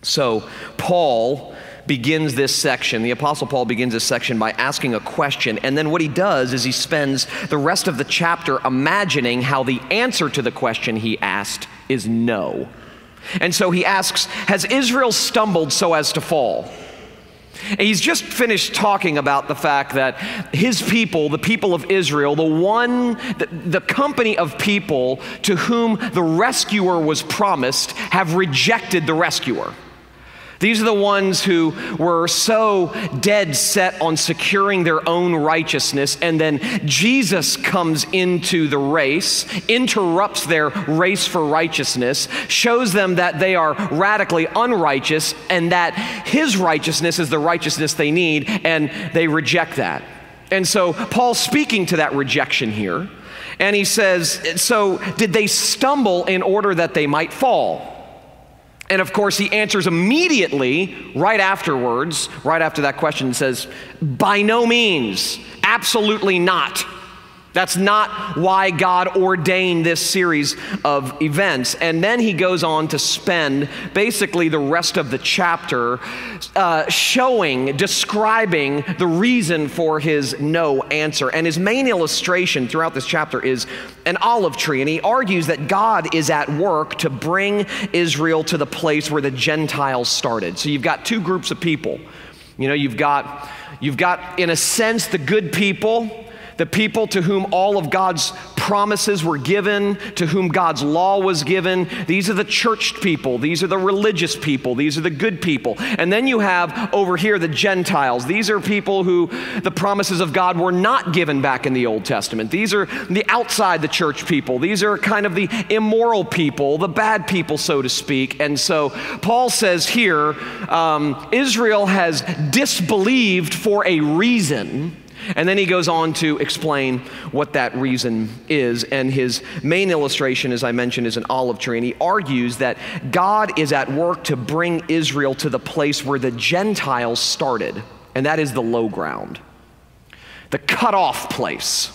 So Paul begins this section, the Apostle Paul begins this section by asking a question, and then what he does is he spends the rest of the chapter imagining how the answer to the question he asked is no. And so he asks, has Israel stumbled so as to fall? And he's just finished talking about the fact that his people, the people of Israel, the company of people to whom the rescuer was promised, have rejected the rescuer. These are the ones who were so dead set on securing their own righteousness, and then Jesus comes into the race, interrupts their race for righteousness, shows them that they are radically unrighteous and that his righteousness is the righteousness they need, and they reject that. And so Paul's speaking to that rejection here, and he says, so did they stumble in order that they might fall? And of course, he answers immediately, right afterwards, right after that question, says, by no means, absolutely not. That's not why God ordained this series of events. And then he goes on to spend basically the rest of the chapter describing the reason for his no answer. And his main illustration throughout this chapter is an olive tree. And he argues that God is at work to bring Israel to the place where the Gentiles started. So you've got two groups of people. You know, you've got, in a sense, the good people, the people to whom all of God's promises were given, to whom God's law was given. These are the churched people. These are the religious people. These are the good people. And then you have over here the Gentiles. These are people who the promises of God were not given back in the Old Testament. These are the outside the church people. These are kind of the immoral people, the bad people, so to speak. And so Paul says here, Israel has disbelieved for a reason. And then he goes on to explain what that reason is. And his main illustration, as I mentioned, is an olive tree. And he argues that God is at work to bring Israel to the place where the Gentiles started. And that is the low ground, the cut-off place.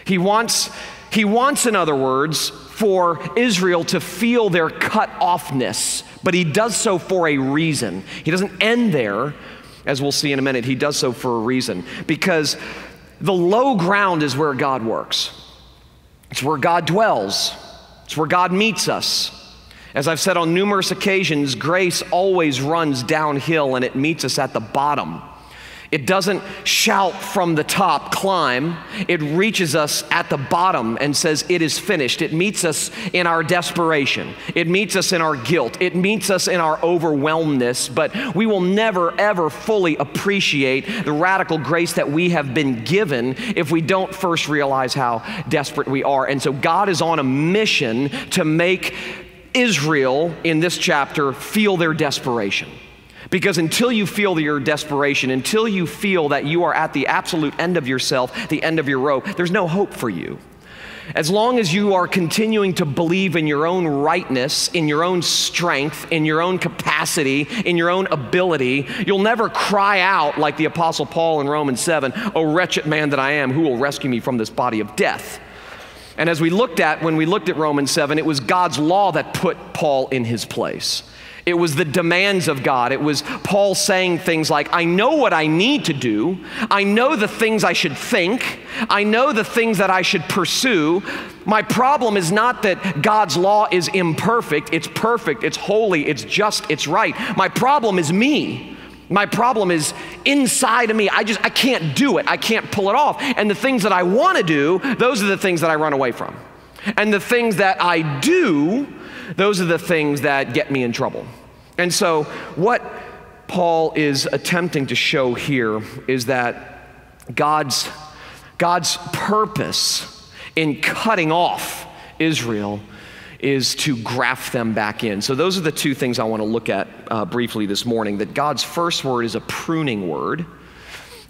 He wants, in other words, for Israel to feel their cut-offness. But he does so for a reason. He doesn't end there. As we'll see in a minute, he does so for a reason. Because the low ground is where God works. It's where God dwells. It's where God meets us. As I've said on numerous occasions, grace always runs downhill and it meets us at the bottom. It doesn't shout from the top, climb. It reaches us at the bottom and says, it is finished. It meets us in our desperation. It meets us in our guilt. It meets us in our overwhelmedness. But we will never, ever fully appreciate the radical grace that we have been given if we don't first realize how desperate we are. And so God is on a mission to make Israel, in this chapter, feel their desperation. Because until you feel your desperation, until you feel that you are at the absolute end of yourself, the end of your rope, there's no hope for you. As long as you are continuing to believe in your own rightness, in your own strength, in your own capacity, in your own ability, you'll never cry out like the Apostle Paul in Romans 7, "O wretched man that I am, who will rescue me from this body of death?" And as when we looked at Romans 7, it was God's law that put Paul in his place. It was the demands of God. It was Paul saying things like, I know what I need to do. I know the things I should think. I know the things that I should pursue. My problem is not that God's law is imperfect. It's perfect. It's holy. It's just. It's right. My problem is me. My problem is inside of me. I can't do it. I can't pull it off. And the things that I want to do, those are the things that I run away from. And the things that I do, those are the things that get me in trouble. And so what Paul is attempting to show here is that God's purpose in cutting off Israel is to graft them back in. So those are the two things I want to look at briefly this morning, that God's first word is a pruning word,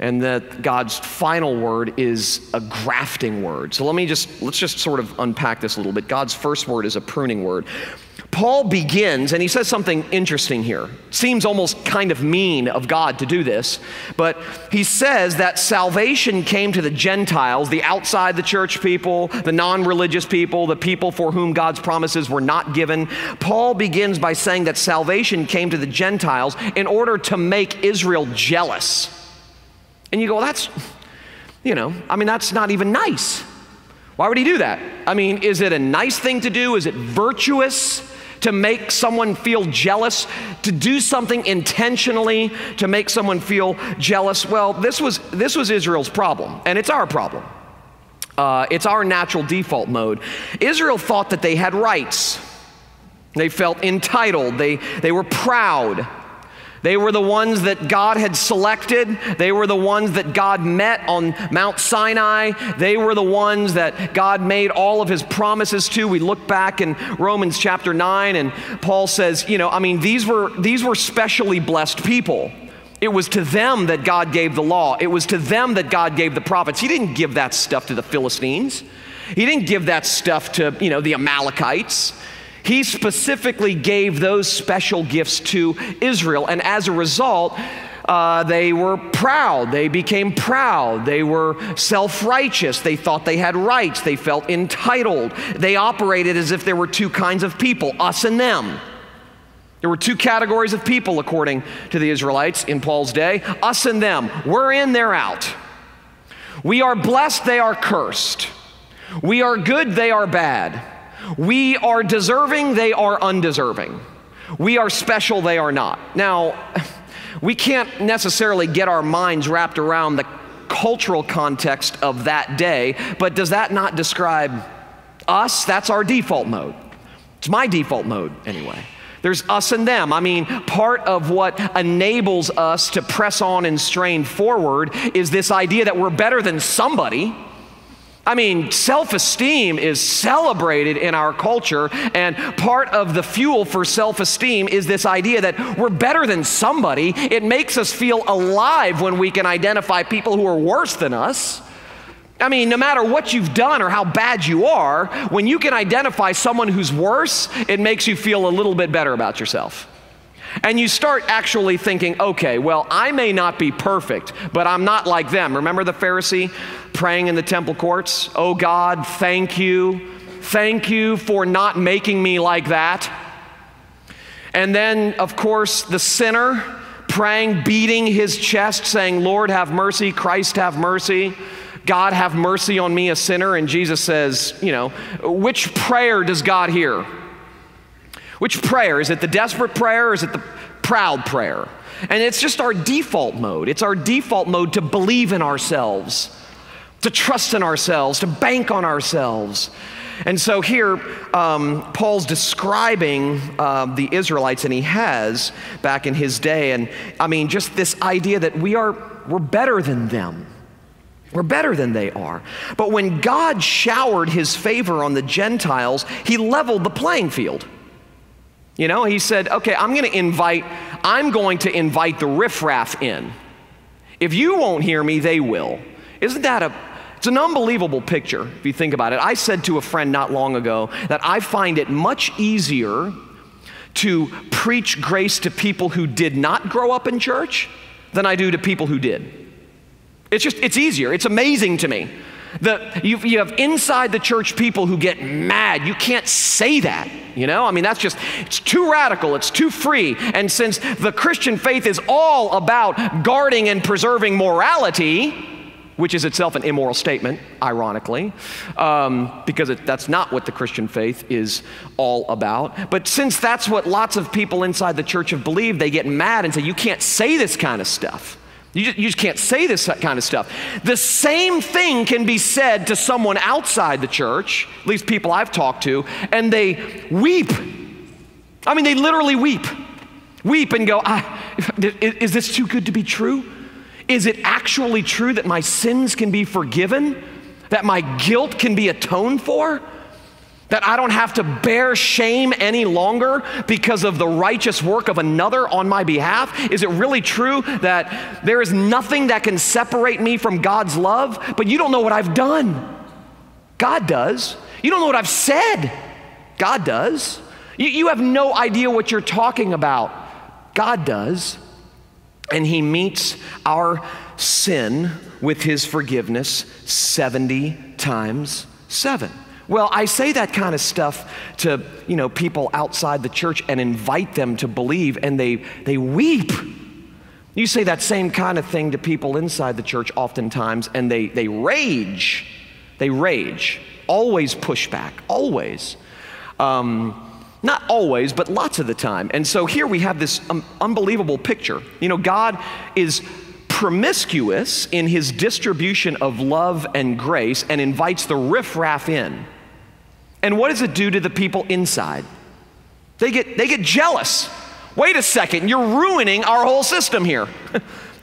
and that God's final word is a grafting word. So let's just sort of unpack this a little bit. God's first word is a pruning word. Paul begins, and he says something interesting here. Seems almost kind of mean of God to do this, but he says that salvation came to the Gentiles, the outside the church people, the non-religious people, the people for whom God's promises were not given. Paul begins by saying that salvation came to the Gentiles in order to make Israel jealous. And you go, well, that's not even nice. Why would he do that? I mean, is it a nice thing to do? Is it virtuous to make someone feel jealous, to do something intentionally to make someone feel jealous? Well, this was Israel's problem, and it's our problem. It's our natural default mode. Israel thought that they had rights. They felt entitled. They were proud. They were the ones that God had selected. They were the ones that God met on Mount Sinai. They were the ones that God made all of his promises to. We look back in Romans chapter 9, and Paul says, these were specially blessed people. It was to them that God gave the law. It was to them that God gave the prophets. He didn't give that stuff to the Philistines. He didn't give that stuff to, the Amalekites. He specifically gave those special gifts to Israel, and as a result, they were proud. They became proud. They were self-righteous. They thought they had rights. They felt entitled. They operated as if there were two kinds of people, us and them. There were two categories of people, according to the Israelites in Paul's day, us and them. We're in, they're out. We are blessed, they are cursed. We are good, they are bad. We are deserving, they are undeserving. We are special, they are not. Now, we can't necessarily get our minds wrapped around the cultural context of that day, but does that not describe us? That's our default mode. It's my default mode, anyway. There's us and them. Part of what enables us to press on and strain forward is this idea that we're better than somebody. Self-esteem is celebrated in our culture, and part of the fuel for self-esteem is this idea that we're better than somebody. It makes us feel alive when we can identify people who are worse than us. No matter what you've done or how bad you are, when you can identify someone who's worse, it makes you feel a little bit better about yourself. And you start actually thinking, okay, well, I may not be perfect, but I'm not like them. Remember the Pharisee praying in the temple courts? Oh God, thank you. Thank you for not making me like that. And then, of course, the sinner praying, beating his chest, saying, Lord, have mercy, Christ, have mercy. God, have mercy on me, a sinner. And Jesus says, which prayer does God hear? Which prayer? Is it the desperate prayer or is it the proud prayer? And it's just our default mode. It's our default mode to believe in ourselves, to trust in ourselves, to bank on ourselves. And so here, Paul's describing the Israelites, and he has back in his day. And just this idea that we're better than them. We're better than they are. But when God showered his favor on the Gentiles, he leveled the playing field. He said, okay, I'm going to invite the riffraff in. If you won't hear me, they will. Isn't that it's an unbelievable picture if you think about it. I said to a friend not long ago that I find it much easier to preach grace to people who did not grow up in church than I do to people who did. It's easier. It's amazing to me. You have inside the church people who get mad. You can't say that, it's too radical, it's too free. And since the Christian faith is all about guarding and preserving morality, which is itself an immoral statement, ironically, because that's not what the Christian faith is all about. But since that's what lots of people inside the church have believed, they get mad and say, you can't say this kind of stuff. You just can't say this kind of stuff. The same thing can be said to someone outside the church, at least people I've talked to, and they weep. They literally weep. Weep and go, is this too good to be true? Is it actually true that my sins can be forgiven? That my guilt can be atoned for? That I don't have to bear shame any longer because of the righteous work of another on my behalf? Is it really true that there is nothing that can separate me from God's love? But you don't know what I've done. God does. You don't know what I've said. God does. You have no idea what you're talking about. God does. And he meets our sin with his forgiveness 70 times 7. Well, I say that kind of stuff to, people outside the church and invite them to believe, and they weep. You say that same kind of thing to people inside the church oftentimes, and they rage. They rage. Always pushback, always. Not always, but lots of the time. And so here we have this unbelievable picture. God is promiscuous in his distribution of love and grace and invites the riffraff in. And what does it do to the people inside? They get jealous. Wait a second, you're ruining our whole system here.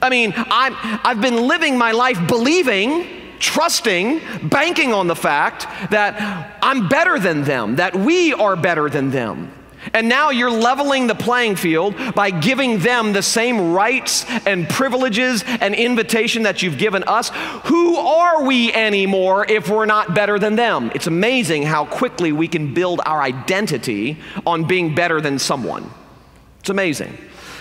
I mean, I've been living my life believing, trusting, banking on the fact that I'm better than them, that we are better than them. And now you're leveling the playing field by giving them the same rights and privileges and invitation that you've given us. Who are we anymore if we're not better than them? It's amazing how quickly we can build our identity on being better than someone. It's amazing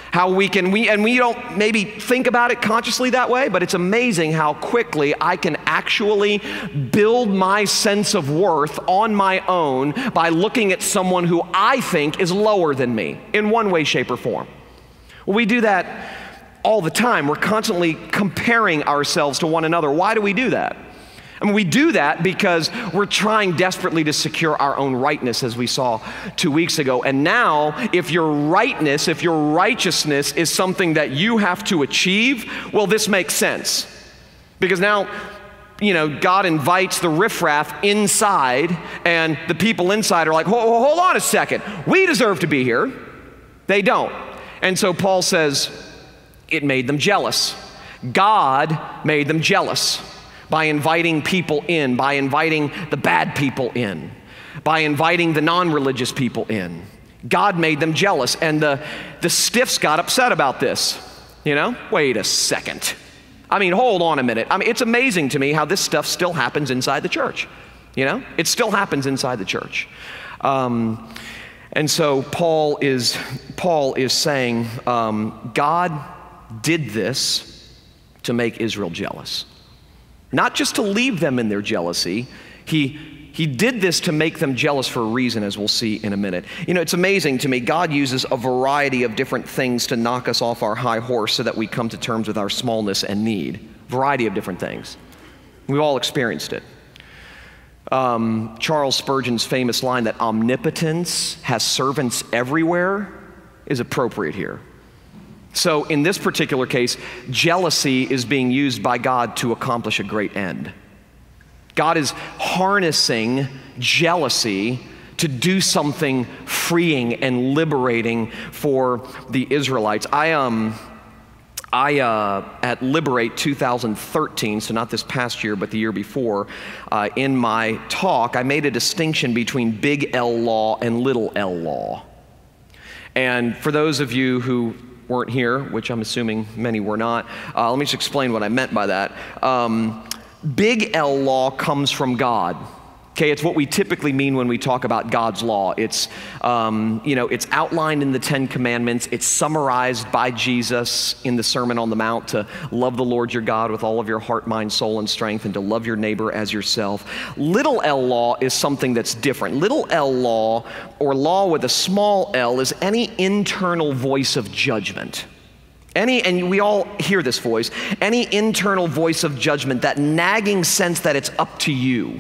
how we don't maybe think about it consciously that way, but it's amazing how quickly I can actually build my sense of worth on my own by looking at someone who I think is lower than me in one way, shape, or form. Well, we do that all the time. We're constantly comparing ourselves to one another. Why do we do that? I mean, we do that because we're trying desperately to secure our own rightness, as we saw 2 weeks ago. And now, if your rightness, if your righteousness is something that you have to achieve, well, this makes sense. Because now, God invites the riffraff inside, and the people inside are like, hold on a second. We deserve to be here. They don't. And so Paul says, it made them jealous. God made them jealous. By inviting people in, by inviting the bad people in, by inviting the non-religious people in. God made them jealous, and the stiffs got upset about this. Wait a second. I mean, hold on a minute. I mean, it's amazing to me how this stuff still happens inside the church. It still happens inside the church. And so Paul is saying, God did this to make Israel jealous. Not just to leave them in their jealousy. He did this to make them jealous for a reason, as we'll see in a minute. It's amazing to me. God uses a variety of different things to knock us off our high horse so that we come to terms with our smallness and need. Variety of different things. We've all experienced it. Charles Spurgeon's famous line that omnipotence has servants everywhere is appropriate here. So in this particular case, jealousy is being used by God to accomplish a great end. God is harnessing jealousy to do something freeing and liberating for the Israelites. I at Liberate 2013, so not this past year, but the year before, in my talk, I made a distinction between big L law and little L law. And for those of you who weren't here, which I'm assuming many were not, let me just explain what I meant by that. Big L law comes from God. Okay, it's what we typically mean when we talk about God's law. It's, it's outlined in the 10 Commandments. It's summarized by Jesus in the Sermon on the Mount to love the Lord your God with all of your heart, mind, soul, and strength, and to love your neighbor as yourself. Little L law is something that's different. Little L law, or law with a small l, is any internal voice of judgment. And we all hear this voice, any internal voice of judgment, that nagging sense that it's up to you,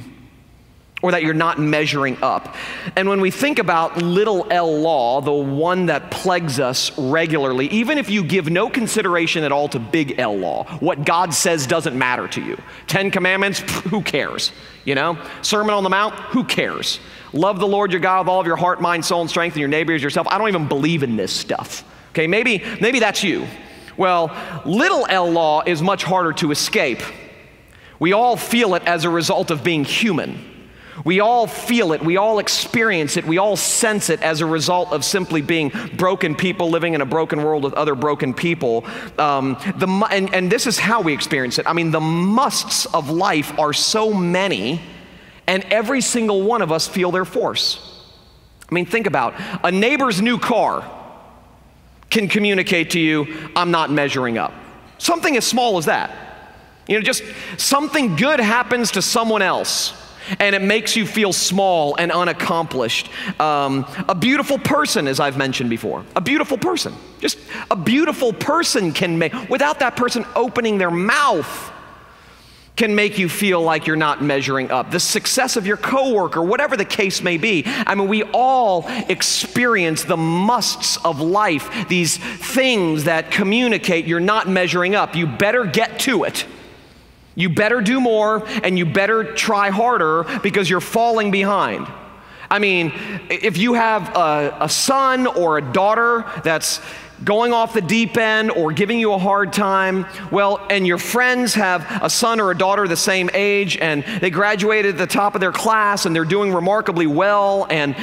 or that you're not measuring up. And when we think about little L law, the one that plagues us regularly, even if you give no consideration at all to big L law, what God says doesn't matter to you. 10 Commandments, who cares? Sermon on the Mount, who cares? Love the Lord your God with all of your heart, mind, soul, and strength, and your neighbor as yourself. I don't even believe in this stuff. Okay, maybe that's you. Well, little L law is much harder to escape. We all feel it as a result of being human. We all feel it, we all experience it, we all sense it as a result of simply being broken people living in a broken world with other broken people. And this is how we experience it. I mean, the musts of life are so many, and every single one of us feel their force. I mean, think about a neighbor's new car can communicate to you, I'm not measuring up. Something as small as that. You know, just something good happens to someone else and it makes you feel small and unaccomplished. A beautiful person, as I've mentioned before, a beautiful person. Just a beautiful person can make, without that person opening their mouth, can make you feel like you're not measuring up. The success of your coworker, whatever the case may be. I mean, we all experience the musts of life, these things that communicate you're not measuring up. You better get to it. You better do more, and you better try harder because you're falling behind. I mean, if you have a son or a daughter that's going off the deep end or giving you a hard time, well, and your friends have a son or a daughter the same age, and they graduated at the top of their class, and they're doing remarkably well, and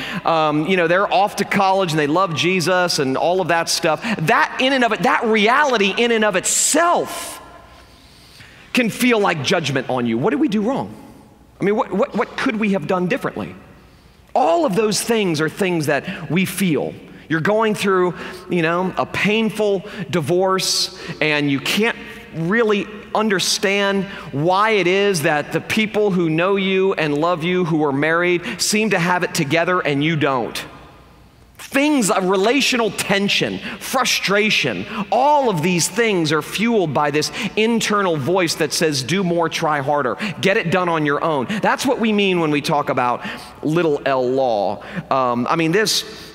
you know, they're off to college, and they love Jesus, and all of that stuff. That in and of it, that reality in and of itself can feel like judgment on you. What did we do wrong? I mean, what could we have done differently? All of those things are things that we feel. You're going through, you know, a painful divorce, and you can't really understand why it is that the people who know you and love you, who are married, seem to have it together and you don't. Things of relational tension, frustration, all of these things are fueled by this internal voice that says, do more, try harder, get it done on your own. That's what we mean when we talk about little L law. I mean, the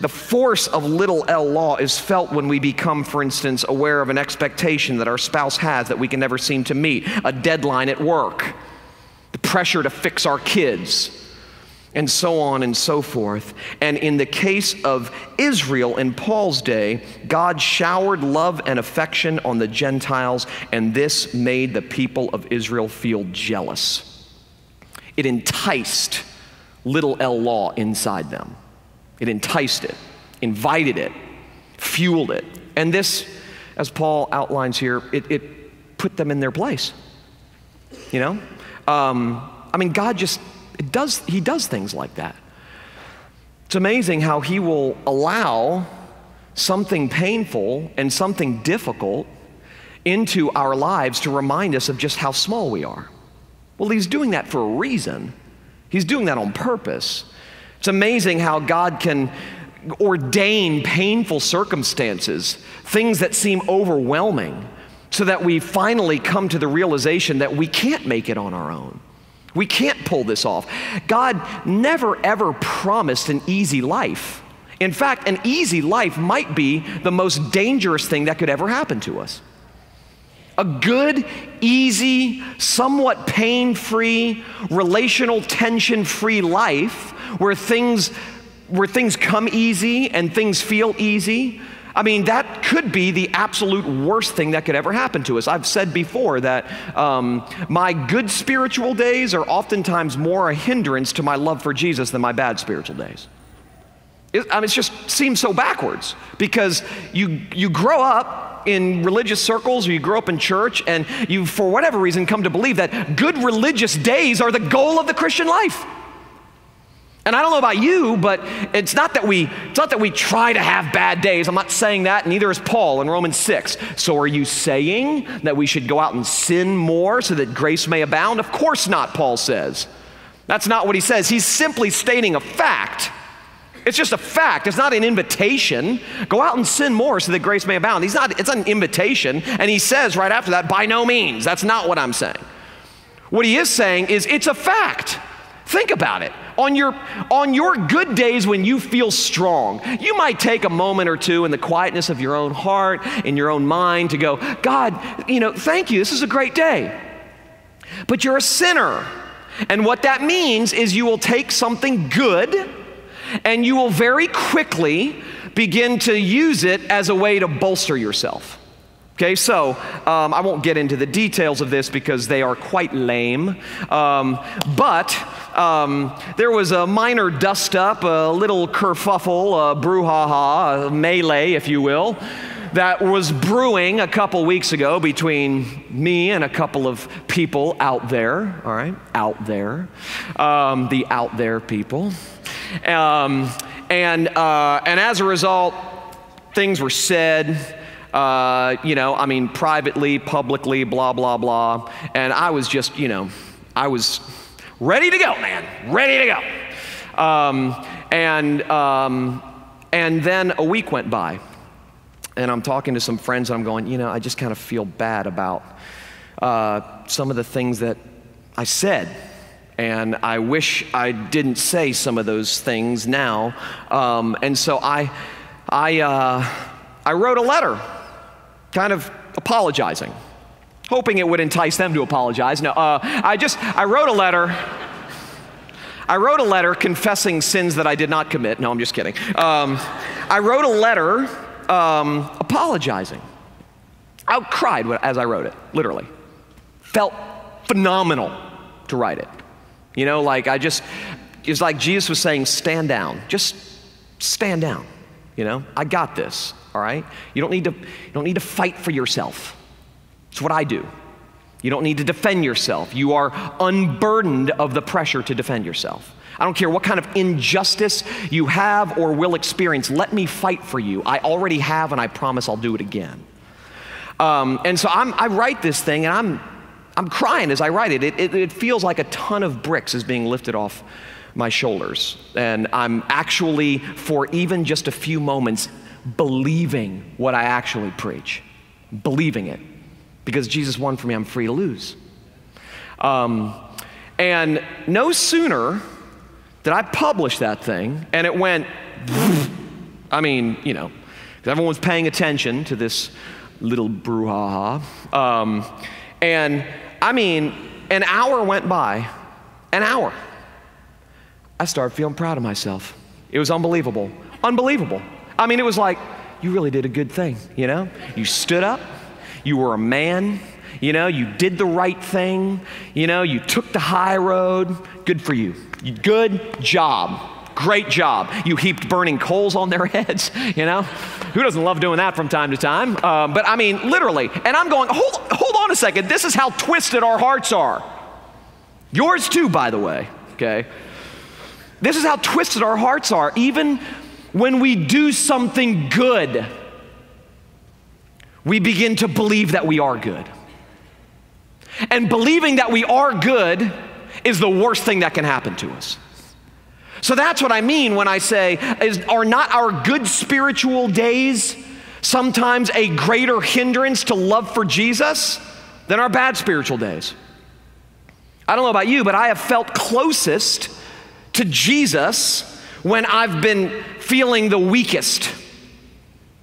force of little L law is felt when we become, for instance, aware of an expectation that our spouse has that we can never seem to meet, a deadline at work, the pressure to fix our kids, and so on and so forth. And in the case of Israel in Paul's day, God showered love and affection on the Gentiles, and this made the people of Israel feel jealous. It enticed little L law inside them. It enticed it, invited it, fueled it. And this, as Paul outlines here, it put them in their place. You know? I mean, God just, He does things like that. It's amazing how He will allow something painful and something difficult into our lives to remind us of just how small we are. Well, He's doing that for a reason. He's doing that on purpose. It's amazing how God can ordain painful circumstances, things that seem overwhelming, so that we finally come to the realization that we can't make it on our own. We can't pull this off. God never ever promised an easy life. In fact, an easy life might be the most dangerous thing that could ever happen to us. A good, easy, somewhat pain-free, relational tension-free life where things come easy and things feel easy. I mean, that could be the absolute worst thing that could ever happen to us. I've said before that my good spiritual days are oftentimes more a hindrance to my love for Jesus than my bad spiritual days. It just seems so backwards, because you grow up in religious circles, or you grow up in church, and you, for whatever reason, come to believe that good religious days are the goal of the Christian life. And I don't know about you, but it's not that we try to have bad days. I'm not saying that, and neither is Paul in Romans 6. So are you saying that we should go out and sin more so that grace may abound? Of course not, Paul says. That's not what he says. He's simply stating a fact. It's just a fact. It's not an invitation. Go out and sin more so that grace may abound. It's not an invitation. And he says right after that, by no means. That's not what I'm saying. What he is saying is it's a fact. Think about it. On your good days when you feel strong, you might take a moment or two in the quietness of your own heart, in your own mind, to go, God, thank you. This is a great day. But you're a sinner. And what that means is you will take something good and you will very quickly begin to use it as a way to bolster yourself. Okay, so I won't get into the details of this because they are quite lame, but there was a minor dust-up, a little kerfuffle, a brouhaha, a melee, if you will, that was brewing a couple weeks ago between me and a couple of people out there, all right, out there, the out there people. as a result, things were said, privately, publicly, blah, blah, blah. And I was just, I was ready to go, man, ready to go. And then a week went by, and I'm talking to some friends, and I'm going, I just kind of feel bad about some of the things that I said. And I wish I didn't say some of those things now. And so I wrote a letter, kind of apologizing, hoping it would entice them to apologize. No, I wrote a letter. I wrote a letter confessing sins that I did not commit. No, I'm just kidding. I wrote a letter apologizing. I cried as I wrote it, literally. Felt phenomenal to write it. It's like Jesus was saying, stand down. Just stand down. I got this, all right? You don't need to fight for yourself. It's what I do. You don't need to defend yourself. You are unburdened of the pressure to defend yourself. I don't care what kind of injustice you have or will experience. Let me fight for you. I already have, and I promise I'll do it again. And so I write this thing, and I'm crying as I write it. It feels like a ton of bricks is being lifted off my shoulders. And I'm actually, for even just a few moments, believing what I actually preach. Believing it. Because Jesus won for me, I'm free to lose. And no sooner did I publish that thing, and it went, because everyone's paying attention to this little brouhaha. And an hour went by, an hour. I started feeling proud of myself. It was unbelievable, unbelievable. It was like, you really did a good thing, You stood up, you were a man, you did the right thing, you took the high road. Good for you. Good job. Great job. You heaped burning coals on their heads, Who doesn't love doing that from time to time? But literally. And I'm going, hold on a second. This is how twisted our hearts are. Yours too, by the way, okay? This is how twisted our hearts are. Even when we do something good, we begin to believe that we are good. And believing that we are good is the worst thing that can happen to us. So that's what I mean when I say, are not our good spiritual days sometimes a greater hindrance to love for Jesus than our bad spiritual days? I don't know about you, but I have felt closest to Jesus when I've been feeling the weakest,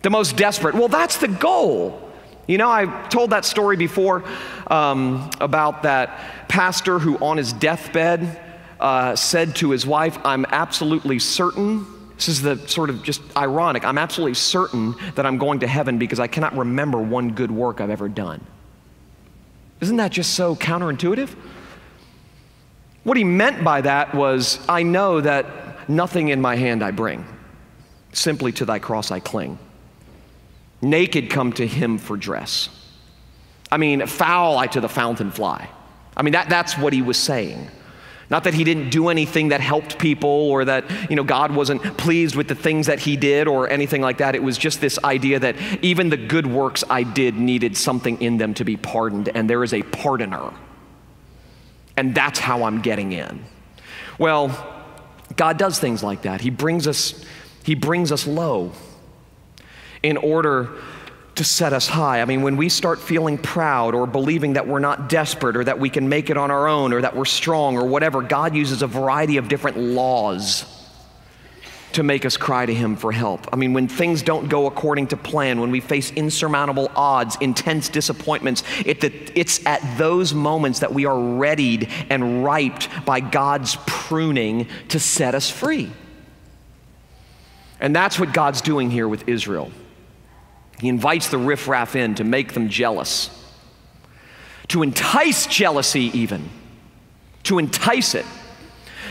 the most desperate. Well, that's the goal. I told that story before about that pastor who on his deathbed said to his wife, I'm absolutely certain, this is the sort of just ironic, I'm absolutely certain that I'm going to heaven because I cannot remember one good work I've ever done. Isn't that just so counterintuitive? What he meant by that was, I know that nothing in my hand I bring, simply to thy cross I cling. Naked come to him for dress. Foul I to the fountain fly. That's what he was saying. Not that he didn't do anything that helped people or that, God wasn't pleased with the things that he did or anything like that. It was just this idea that even the good works I did needed something in them to be pardoned, and there is a pardoner. And that's how I'm getting in. Well, God does things like that. He brings us low in order to set us high. When we start feeling proud or believing that we're not desperate or that we can make it on our own or that we're strong or whatever, God uses a variety of different laws to make us cry to him for help. When things don't go according to plan, when we face insurmountable odds, intense disappointments, it's at those moments that we are readied and riped by God's pruning to set us free. And that's what God's doing here with Israel. He invites the riffraff in to make them jealous, to entice jealousy even, to entice it,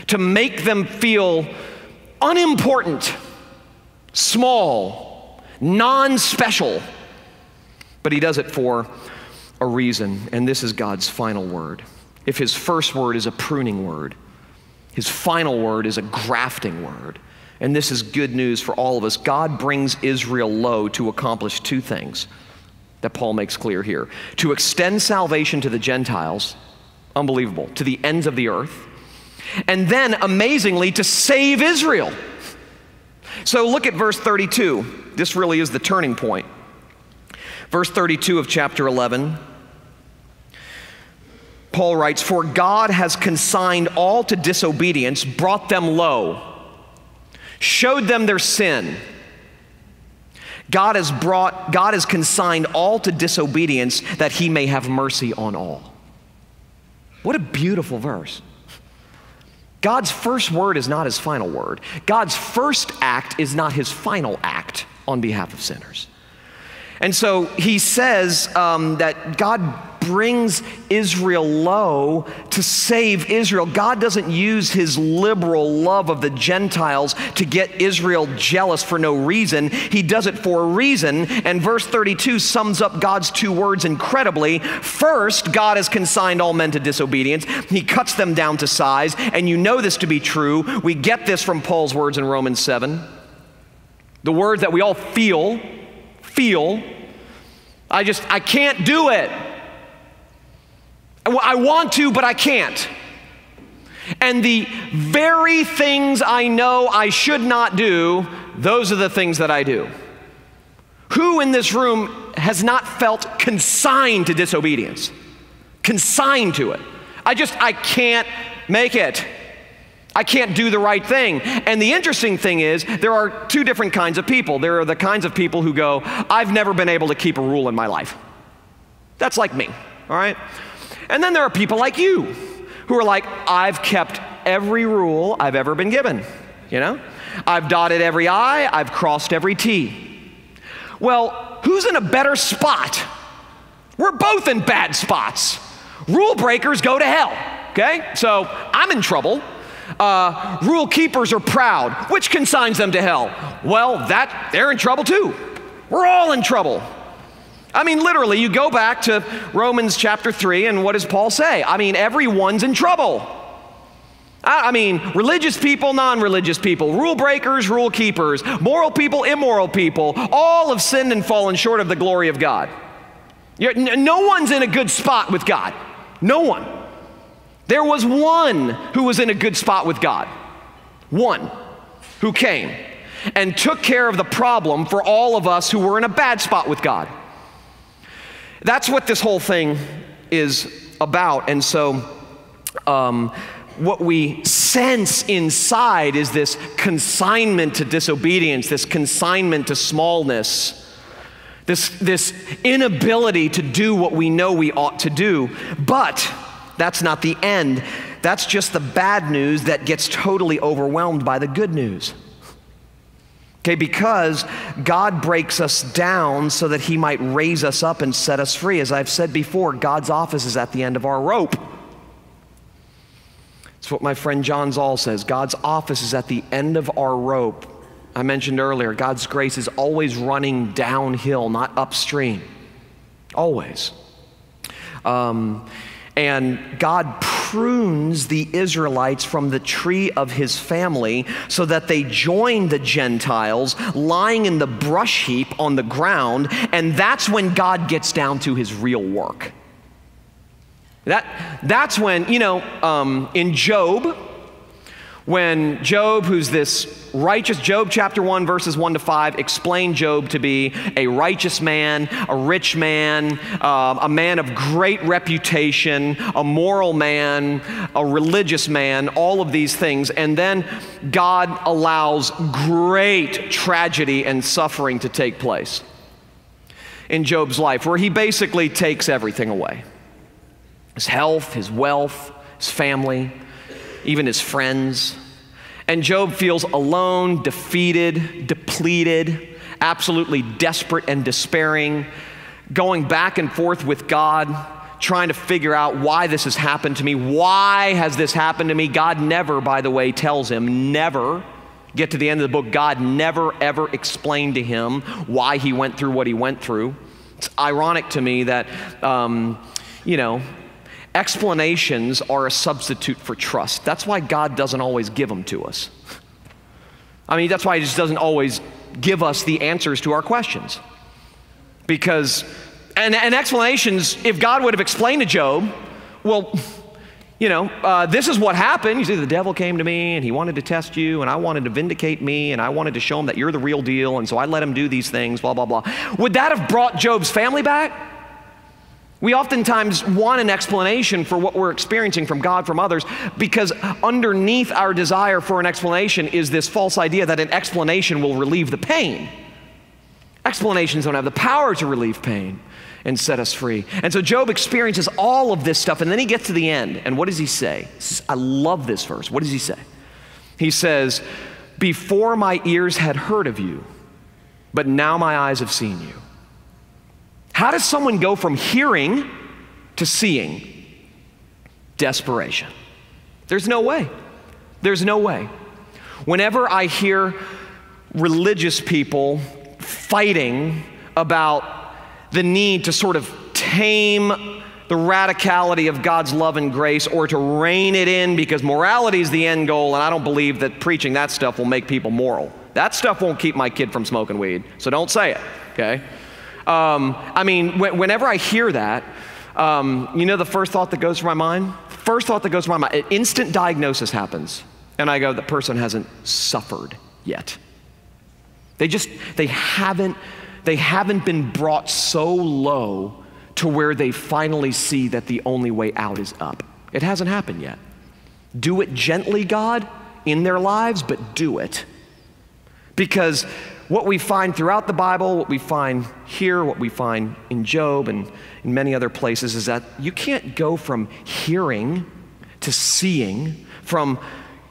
to make them feel unimportant, small, non-special. But he does it for a reason, and this is God's final word. If his first word is a pruning word, his final word is a grafting word. And this is good news for all of us. God brings Israel low to accomplish two things that Paul makes clear here. To extend salvation to the Gentiles, unbelievable, to the ends of the earth, and then, amazingly, to save Israel. So look at verse 32. This really is the turning point. Verse 32 of chapter 11. Paul writes, "For God has consigned all to disobedience, brought them low, showed them their sin. God has consigned all to disobedience that he may have mercy on all." What a beautiful verse. God's first word is not his final word. God's first act is not his final act on behalf of sinners. And so he says that God brings Israel low to save Israel. God doesn't use his liberal love of the Gentiles to get Israel jealous for no reason. He does it for a reason. And verse 32 sums up God's two words incredibly. First, God has consigned all men to disobedience. He cuts them down to size. And you know this to be true. We get this from Paul's words in Romans 7. The words that we all feel. I can't do it. I want to, but I can't. And the very things I know I should not do, those are the things that I do. Who in this room has not felt consigned to disobedience? Consigned to it. I can't make it. I can't do the right thing. And the interesting thing is, there are two different kinds of people. There are the kinds of people who go, I've never been able to keep a rule in my life. That's like me, all right? And then there are people like you who are like, I've kept every rule I've ever been given, you know? I've dotted every I, I've crossed every T. Well, who's in a better spot? We're both in bad spots. Rule breakers go to hell, okay? So I'm in trouble. Rule keepers are proud. Which consigns them to hell? Well, they're in trouble too. We're all in trouble. I mean, literally, you go back to Romans chapter 3, and what does Paul say? I mean, everyone's in trouble. I mean, religious people, non-religious people, rule breakers, rule keepers, moral people, immoral people, all have sinned and fallen short of the glory of God. No one's in a good spot with God. No one. There was one who was in a good spot with God. One who came and took care of the problem for all of us who were in a bad spot with God. That's what this whole thing is about. And so what we sense inside is this consignment to disobedience, this consignment to smallness, this inability to do what we know we ought to do. But that's not the end. That's just the bad news that gets totally overwhelmed by the good news. Okay, because God breaks us down so that he might raise us up and set us free. As I've said before, God's office is at the end of our rope. It's what my friend John Zoll says. God's office is at the end of our rope. I mentioned earlier, God's grace is always running downhill, not upstream. Always. And God prunes the Israelites from the tree of his family so that they join the Gentiles lying in the brush heap on the ground, and that's when God gets down to his real work. That's when, in Job, when Job, who's this righteous, Job chapter 1 verses 1 to 5 explain Job to be a righteous man, a rich man, a man of great reputation, a moral man, a religious man, all of these things. And then God allows great tragedy and suffering to take place in Job's life, where he basically takes everything away. His health, his wealth, his family, even his friends. And Job feels alone, defeated, depleted, absolutely desperate and despairing, going back and forth with God, trying to figure out why this has happened to me. Why has this happened to me? God never, by the way, tells him, never, get to the end of the book, God never ever explained to him why he went through what he went through. It's ironic to me that, explanations are a substitute for trust. That's why God doesn't always give them to us. I mean, that's why he just doesn't always give us the answers to our questions. Because, and explanations, if God would have explained to Job, well, you know, this is what happened. You see, the devil came to me and he wanted to test you and I wanted to vindicate me and I wanted to show him that you're the real deal, and so I let him do these things, blah, blah, blah. Would that have brought Job's family back? We oftentimes want an explanation for what we're experiencing from God, from others, because underneath our desire for an explanation is this false idea that an explanation will relieve the pain. Explanations don't have the power to relieve pain and set us free. And so Job experiences all of this stuff, and then he gets to the end, and what does he say? I love this verse. What does he say? He says, "Before my ears had heard of you, but now my eyes have seen you." How does someone go from hearing to seeing? Desperation. There's no way. There's no way. Whenever I hear religious people fighting about the need to sort of tame the radicality of God's love and grace, or to rein it in because morality is the end goal, and I don't believe that preaching that stuff will make people moral. That stuff won't keep my kid from smoking weed, so don't say it, okay? I mean, whenever I hear that, you know the first thought that goes through my mind? First thought that goes through my mind, an instant diagnosis happens. And I go, the person hasn't suffered yet. They haven't been brought so low to where they finally see that the only way out is up. It hasn't happened yet. Do it gently, God, in their lives, but do it. Because what we find throughout the Bible, what we find here, what we find in Job and in many other places, is that you can't go from hearing to seeing, from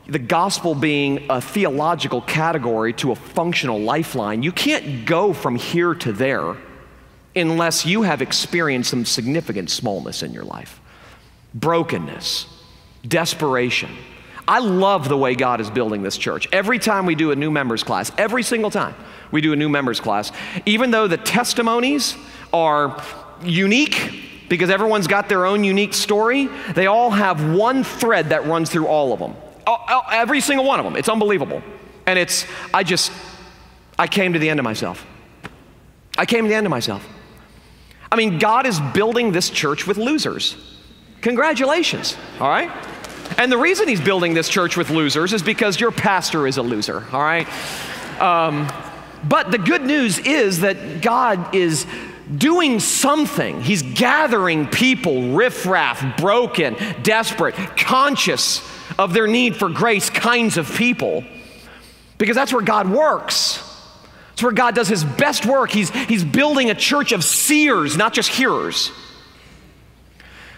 the gospel being a theological category to a functional lifeline. You can't go from here to there unless you have experienced some significant smallness in your life. Brokenness, desperation. I love the way God is building this church. Every time we do a new members class, every single time we do a new members class, even though the testimonies are unique because everyone's got their own unique story, they all have one thread that runs through all of them. Every single one of them. It's unbelievable. And it's, I came to the end of myself. I came to the end of myself. I mean, God is building this church with losers. Congratulations, all right? And the reason he's building this church with losers is because your pastor is a loser, all right? But the good news is that God is doing something. He's gathering people, riffraff, broken, desperate, conscious of their need for grace kinds of people, because that's where God works. It's where God does his best work. He's building a church of seers, not just hearers.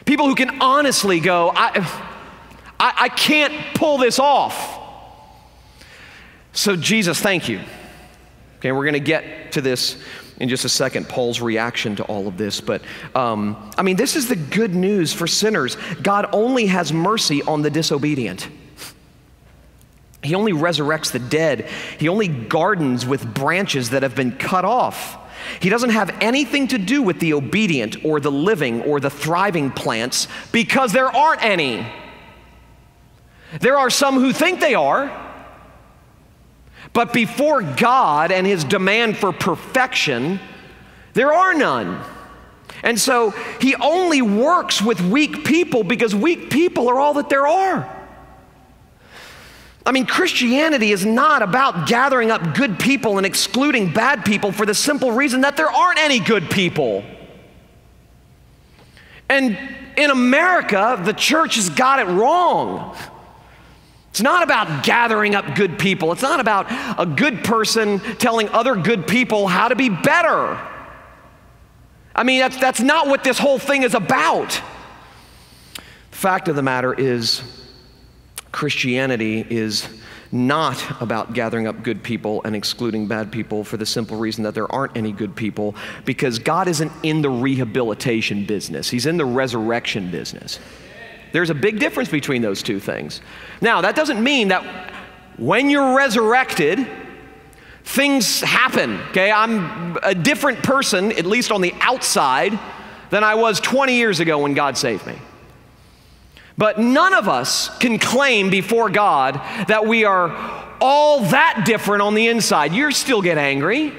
People who can honestly go, I can't pull this off. So Jesus, thank you. Okay, we're going to get to this in just a second, Paul's reaction to all of this. But, I mean, this is the good news for sinners. God only has mercy on the disobedient. He only resurrects the dead. He only gardens with branches that have been cut off. He doesn't have anything to do with the obedient or the living or the thriving plants, because there aren't any. There are some who think they are, but before God and his demand for perfection, there are none. And so he only works with weak people because weak people are all that there are. I mean, Christianity is not about gathering up good people and excluding bad people for the simple reason that there aren't any good people. And in America, the church has got it wrong. It's not about gathering up good people. It's not about a good person telling other good people how to be better. I mean, that's not what this whole thing is about. The fact of the matter is, Christianity is not about gathering up good people and excluding bad people for the simple reason that there aren't any good people, because God isn't in the rehabilitation business. He's in the resurrection business. There's a big difference between those two things. Now, that doesn't mean that when you're resurrected, things happen, okay? I'm a different person, at least on the outside, than I was 20 years ago when God saved me. But none of us can claim before God that we are all that different on the inside. You still get angry.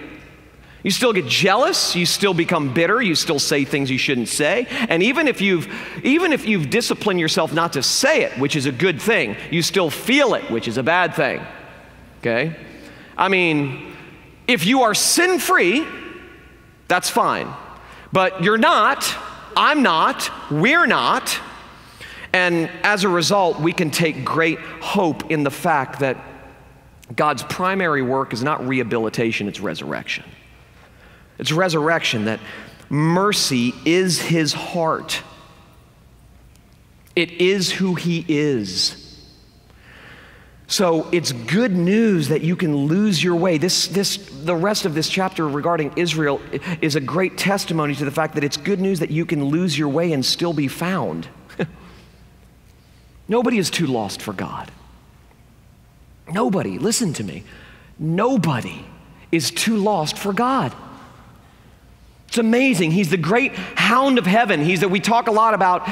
You still get jealous. You still become bitter. You still say things you shouldn't say. And even if you've disciplined yourself not to say it, which is a good thing, you still feel it, which is a bad thing. Okay? I mean, if you are sin-free, that's fine. But you're not, I'm not, we're not. And as a result, we can take great hope in the fact that God's primary work is not rehabilitation, it's resurrection. It's resurrection, that mercy is his heart. It is who he is. So it's good news that you can lose your way. The rest of this chapter regarding Israel is a great testimony to the fact that it's good news that you can lose your way and still be found. Nobody is too lost for God. Nobody, listen to me, nobody is too lost for God. It's amazing. He's the great hound of heaven. We talk a lot about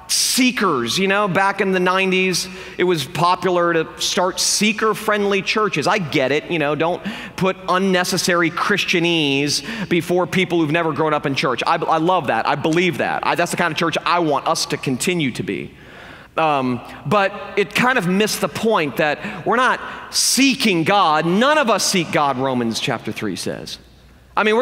seekers. You know, back in the 90s, it was popular to start seeker-friendly churches. I get it. You know, don't put unnecessary Christianese before people who've never grown up in church. I love that. I believe that. That's the kind of church I want us to continue to be. But it kind of missed the point that we're not seeking God. None of us seek God, Romans chapter 3 says. I mean,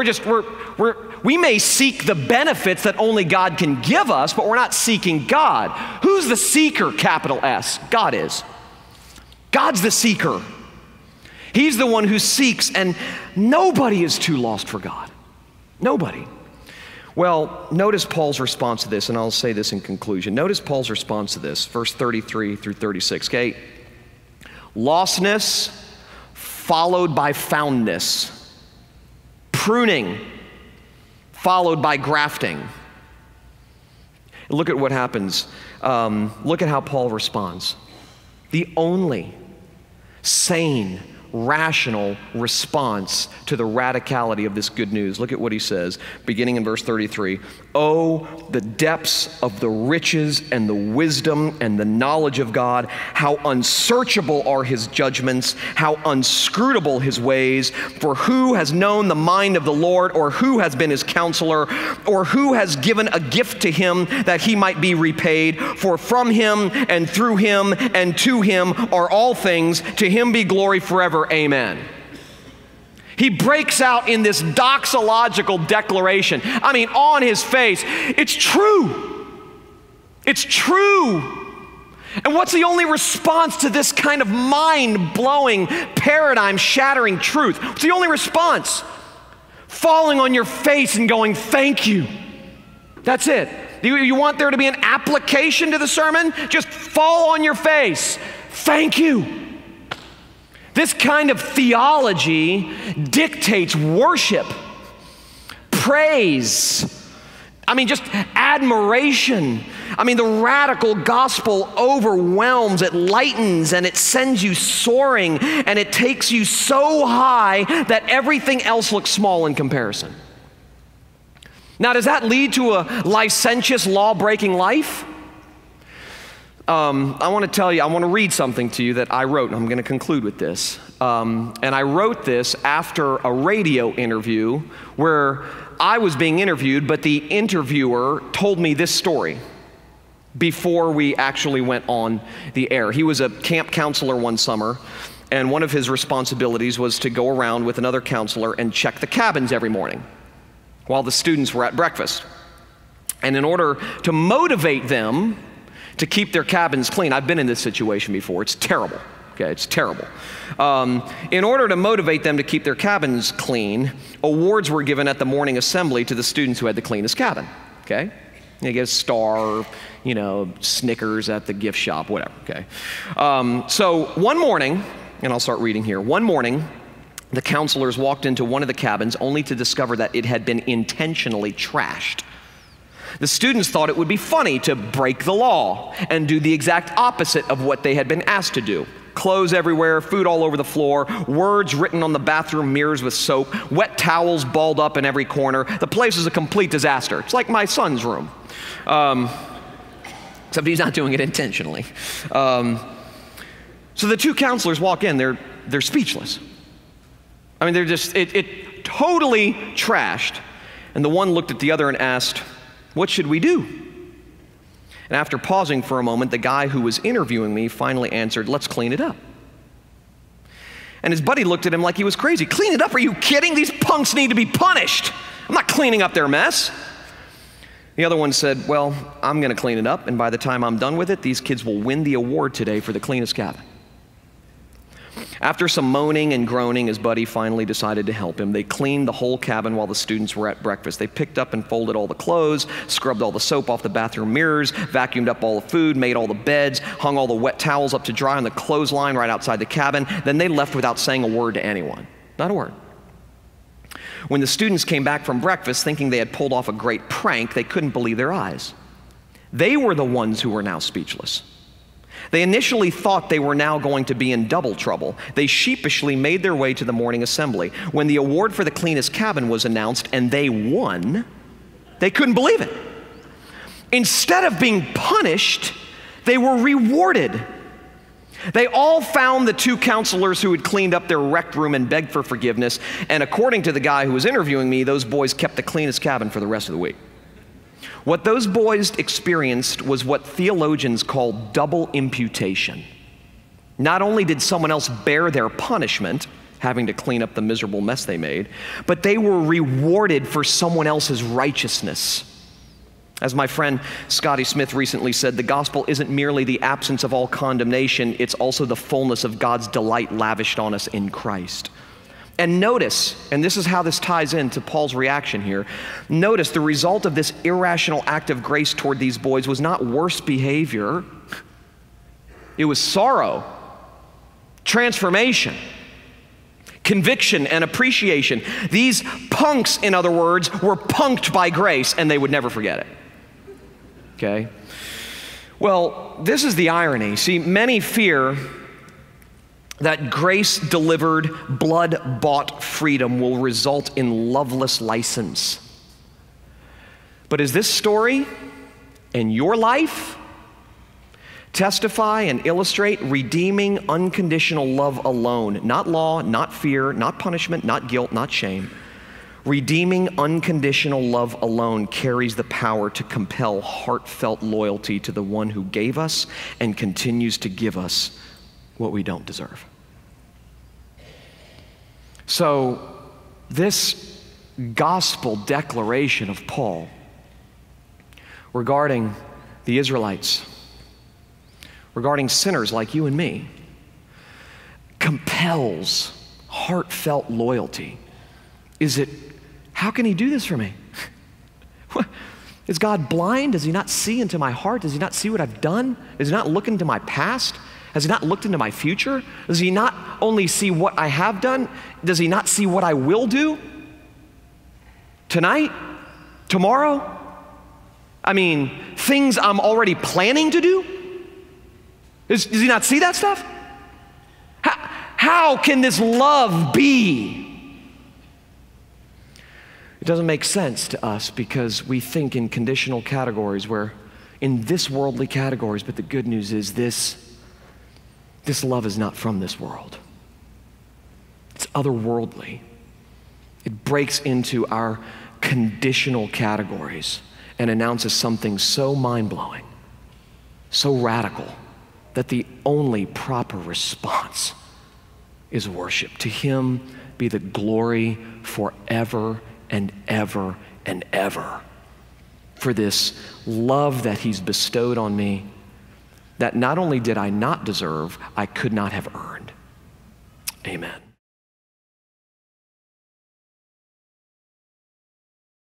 we may seek the benefits that only God can give us, but we're not seeking God. Who's the seeker, capital S? God is. God's the seeker. He's the one who seeks, and nobody is too lost for God. Nobody. Well, notice Paul's response to this, and I'll say this in conclusion. Notice Paul's response to this, verse 33 through 36, okay? Lostness followed by foundness. Pruning followed by grafting. Look at what happens. Look at how Paul responds. The only sane, rational response to the radicality of this good news. Look at what he says, beginning in verse 33. Oh, the depths of the riches and the wisdom and the knowledge of God. How unsearchable are his judgments, how inscrutable his ways. For who has known the mind of the Lord, or who has been his counselor, or who has given a gift to him that he might be repaid? For from him and through him and to him are all things. To him be glory forever. Amen. He breaks out in this doxological declaration. I mean, on his face, it's true. It's true. And what's the only response to this kind of mind-blowing, paradigm-shattering truth? What's the only response? Falling on your face and going, thank you. That's it. You want there to be an application to the sermon? Just fall on your face. Thank you. This kind of theology dictates worship, praise, just admiration. The radical gospel overwhelms, it lightens, and it sends you soaring, and it takes you so high that everything else looks small in comparison. Now, does that lead to a licentious, law-breaking life? I want to tell you, I want to read something to you that I wrote, and I'm going to conclude with this. And I wrote this after a radio interview where I was being interviewed, but the interviewer told me this story before we actually went on the air. He was a camp counselor one summer, and one of his responsibilities was to go around with another counselor and check the cabins every morning while the students were at breakfast. And in order to motivate them to keep their cabins clean. I've been in this situation before. It's terrible. Okay, it's terrible. In order to motivate them to keep their cabins clean, awards were given at the morning assembly to the students who had the cleanest cabin. Okay, you get a star, Snickers at the gift shop, whatever. Okay, so one morning, and I'll start reading here. One morning, the counselors walked into one of the cabins only to discover that it had been intentionally trashed. The students thought it would be funny to break the law and do the exact opposite of what they had been asked to do. Clothes everywhere, food all over the floor, words written on the bathroom mirrors with soap, wet towels balled up in every corner. The place is a complete disaster. It's like my son's room. Except he's not doing it intentionally. So the two counselors walk in. They're they're speechless. I mean, they're just, it totally trashed. And the one looked at the other and asked, "What should we do?" And after pausing for a moment, the guy who was interviewing me finally answered, "Let's clean it up." And his buddy looked at him like he was crazy. "Clean it up? Are you kidding? These punks need to be punished. I'm not cleaning up their mess." The other one said, "Well, I'm going to clean it up, and by the time I'm done with it, these kids will win the award today for the cleanest cabin." After some moaning and groaning, his buddy finally decided to help him. They cleaned the whole cabin while the students were at breakfast. They picked up and folded all the clothes, scrubbed all the soap off the bathroom mirrors, vacuumed up all the food, made all the beds, hung all the wet towels up to dry on the clothesline right outside the cabin. Then they left without saying a word to anyone. Not a word. When the students came back from breakfast thinking they had pulled off a great prank, they couldn't believe their eyes. They were the ones who were now speechless. They initially thought they were now going to be in double trouble. They sheepishly made their way to the morning assembly. When the award for the cleanest cabin was announced and they won, they couldn't believe it. Instead of being punished, they were rewarded. They all found the two counselors who had cleaned up their wrecked room and begged for forgiveness. And according to the guy who was interviewing me, those boys kept the cleanest cabin for the rest of the week. What those boys experienced was what theologians call double imputation. Not only did someone else bear their punishment, having to clean up the miserable mess they made, but they were rewarded for someone else's righteousness. As my friend Scotty Smith recently said, the gospel isn't merely the absence of all condemnation, it's also the fullness of God's delight lavished on us in Christ. And notice, and this is how this ties into Paul's reaction here, notice the result of this irrational act of grace toward these boys was not worse behavior, it was sorrow, transformation, conviction, and appreciation. These punks, in other words, were punked by grace, and they would never forget it. Okay? Well, this is the irony. See, many fear that grace-delivered, blood-bought freedom will result in loveless license. But is this story and your life testify and illustrate redeeming, unconditional love alone? Not law, not fear, not punishment, not guilt, not shame. Redeeming, unconditional love alone carries the power to compel heartfelt loyalty to the one who gave us and continues to give us what we don't deserve. So, this gospel declaration of Paul regarding the Israelites, regarding sinners like you and me, compels heartfelt loyalty. How can he do this for me? Is God blind? Does he not see into my heart? Does he not see what I've done? Does he not look into my past? Has he not looked into my future? Does he not only see what I have done? Does he not see what I will do? Tonight? Tomorrow? I mean, things I'm already planning to do? Does he not see that stuff? How can this love be? It doesn't make sense to us because we think in conditional categories, where in this worldly categories, but the good news is this love is not from this world. It's otherworldly. It breaks into our conditional categories and announces something so mind-blowing, so radical, that the only proper response is worship. To him be the glory forever and ever and ever for this love that he's bestowed on me, that not only did I not deserve, I could not have earned. Amen.